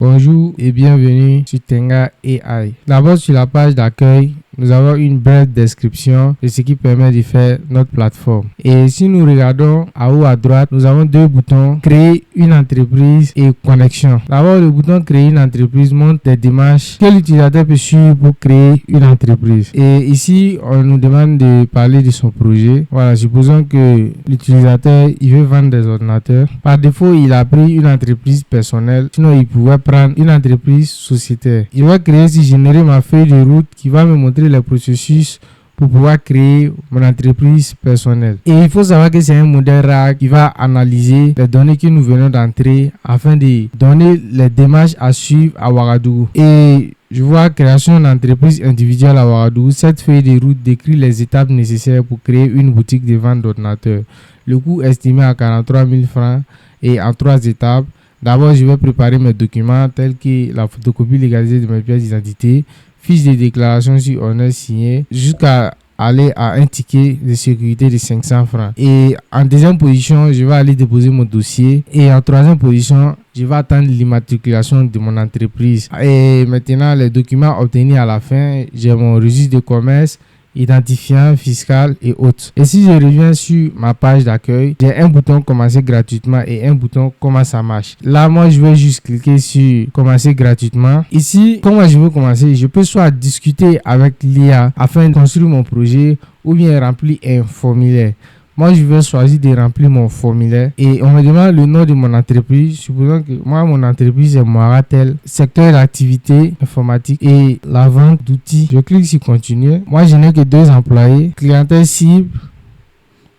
Bonjour et bienvenue sur Tenga AI. D'abord, sur la page d'accueil, nous avons une brève description de ce qui permet de faire notre plateforme. Et si nous regardons à haut à droite, nous avons deux boutons, créer une entreprise et connexion. D'abord, le bouton créer une entreprise montre des démarches que l'utilisateur peut suivre pour créer une entreprise. Et ici, on nous demande de parler de son projet. Voilà, supposons que l'utilisateur, il veut vendre des ordinateurs. Par défaut, il a pris une entreprise personnelle. Sinon, il pouvait prendre une entreprise sociétaire. Il va créer, si générer ma feuille de route qui va me montrer les processus pour pouvoir créer mon entreprise personnelle. Et il faut savoir que c'est un modèle RAG qui va analyser les données que nous venons d'entrer afin de donner les démarches à suivre à Ouagadougou. Et je vois création d'entreprise individuelle à Ouagadougou. Cette feuille de route décrit les étapes nécessaires pour créer une boutique de vente d'ordinateurs. Le coût estimé à 43 000 francs et en 3 étapes. D'abord, je vais préparer mes documents tels que la photocopie légalisée de mes pièces d'identité, fiche de déclaration sur honneur signé, jusqu'à aller à un ticket de sécurité de 500 francs. Et en deuxième position, je vais aller déposer mon dossier. Et en troisième position, je vais attendre l'immatriculation de mon entreprise. Et maintenant, les documents obtenus à la fin, j'ai mon registre de commerce, identifiant fiscal et autres. Et si je reviens sur ma page d'accueil, j'ai un bouton commencer gratuitement et un bouton comment ça marche. Là, moi, je vais juste cliquer sur commencer gratuitement. Ici, comment je veux commencer? Je peux soit discuter avec l'IA afin de construire mon projet ou bien remplir un formulaire. Moi, je vais choisir de remplir mon formulaire et on me demande le nom de mon entreprise. Supposons que moi, mon entreprise est Moiratel, secteur d'activité informatique et la vente d'outils. Je clique sur continuer. Moi, je n'ai que 2 employés. Clientèle cible.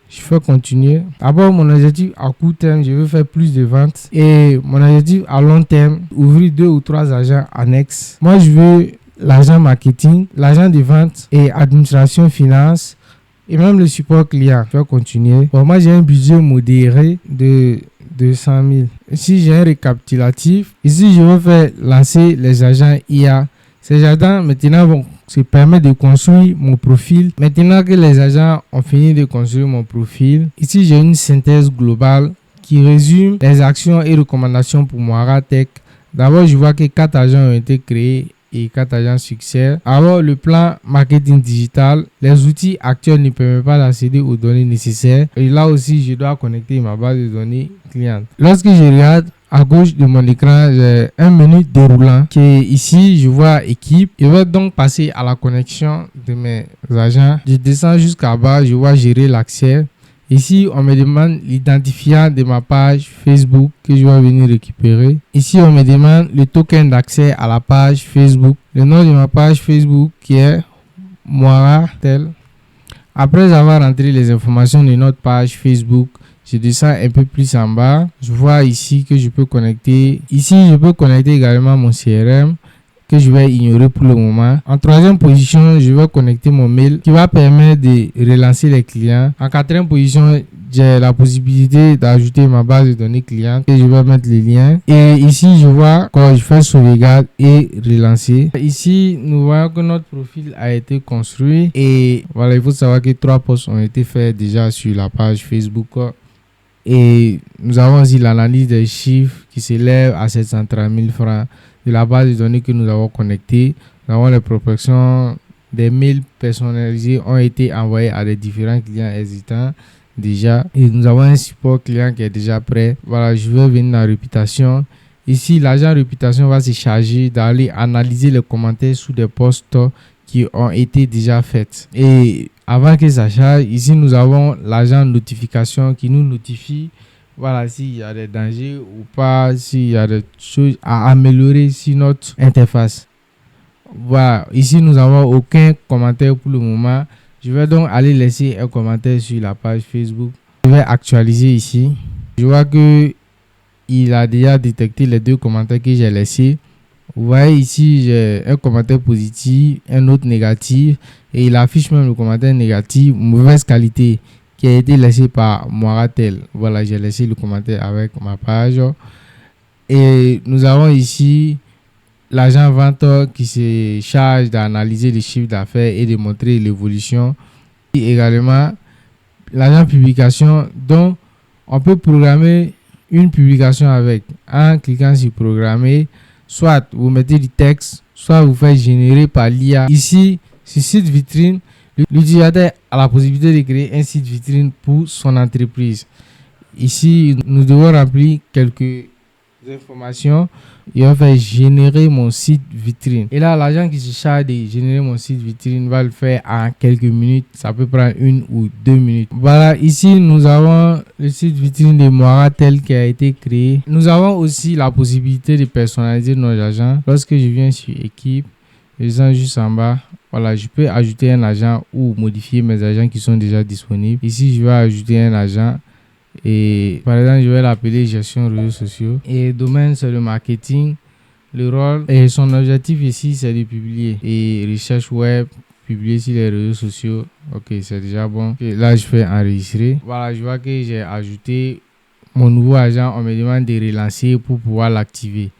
Je fais continuer. D'abord, mon objectif à court terme, je veux faire plus de ventes. Et mon objectif à long terme, ouvrir 2 ou 3 agents annexes. Moi, je veux l'agent marketing, l'agent de vente et administration finance. Et même le support client. Je vais continuer. Bon, moi, j'ai un budget modéré de 200 000. Ici, j'ai un récapitulatif. Ici, je vais faire lancer les agents IA. Ces agents, maintenant, vont se permettre de construire mon profil. Maintenant que les agents ont fini de construire mon profil, ici, j'ai une synthèse globale qui résume les actions et recommandations pour Moiratech. D'abord, je vois que 4 agents ont été créés et 4 agents succès. Alors, le plan marketing digital, les outils actuels ne permettent pas d'accéder aux données nécessaires. Et là aussi, je dois connecter ma base de données cliente. Lorsque je regarde à gauche de mon écran, j'ai un menu déroulant qui est ici, je vois équipe. Je vais donc passer à la connexion de mes agents. Je descends jusqu'à bas, je vois gérer l'accès. Ici, on me demande l'identifiant de ma page Facebook que je vais venir récupérer. Ici, on me demande le token d'accès à la page Facebook. Le nom de ma page Facebook qui est Moiratel. Après avoir rentré les informations de notre page Facebook, je descends un peu plus en bas. Je vois ici que je peux connecter. Ici, je peux connecter également mon CRM que je vais ignorer pour le moment. En troisième position, je vais connecter mon mail qui va permettre de relancer les clients. En quatrième position, j'ai la possibilité d'ajouter ma base de données clients et je vais mettre les liens. Et ici, je vois quand je fais sauvegarde et relancer. Ici, nous voyons que notre profil a été construit et voilà, il faut savoir que 3 posts ont été faits déjà sur la page Facebook. Et nous avons aussi l'analyse des chiffres qui s'élève à 730 000 francs de la base de données que nous avons connectée. Nous avons les proportions des mails personnalisés ont été envoyés à des différents clients hésitants déjà. Et nous avons un support client qui est déjà prêt. Voilà, je vais venir dans réputation. Ici, l'agent réputation va se charger d'aller analyser les commentaires sous des posts qui ont été déjà faits. Et avant que ça charge, ici nous avons l'agent notification qui nous notifie voilà, s'il y a des dangers ou pas, s'il y a des choses à améliorer sur notre interface. Voilà, ici nous n'avons aucun commentaire pour le moment. Je vais donc aller laisser un commentaire sur la page Facebook. Je vais actualiser ici. Je vois que il a déjà détecté les 2 commentaires que j'ai laissés. Vous voyez ici, j'ai un commentaire positif, un autre négatif. Et il affiche même le commentaire négatif, mauvaise qualité, qui a été laissé par Moiratel. Voilà, j'ai laissé le commentaire avec ma page. Et nous avons ici l'agent vente qui se charge d'analyser les chiffres d'affaires et de montrer l'évolution. Et également, l'agent publication dont on peut programmer une publication avec en cliquant sur programmer. soit vous mettez du texte, soit vous faites générer par l'IA. Ici, ce site vitrine, l'utilisateur a la possibilité de créer un site vitrine pour son entreprise. Ici, nous devons remplir quelques informations et on va générer mon site vitrine. Et là, l'agent qui se charge de générer mon site vitrine va le faire en quelques minutes. Ça peut prendre 1 ou 2 minutes. Voilà, ici, nous avons le site vitrine de Moira tel qui a été créé. Nous avons aussi la possibilité de personnaliser nos agents. Lorsque je viens sur équipe, je descends juste en bas. Voilà, je peux ajouter un agent ou modifier mes agents qui sont déjà disponibles. Ici, je vais ajouter un agent. Et par exemple, je vais l'appeler gestion réseaux sociaux. Et domaine, c'est le marketing. Le rôle et son objectif ici, c'est de publier. Et recherche web, publier sur les réseaux sociaux. Ok, c'est déjà bon. Et là, je fais enregistrer. Voilà, je vois que j'ai ajouté mon nouveau agent. On me demande de relancer pour pouvoir l'activer.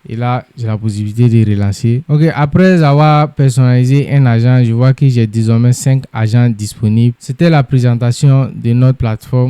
Et là, j'ai la possibilité de relancer. Ok, après avoir personnalisé un agent, je vois que j'ai désormais 5 agents disponibles. C'était la présentation de notre plateforme.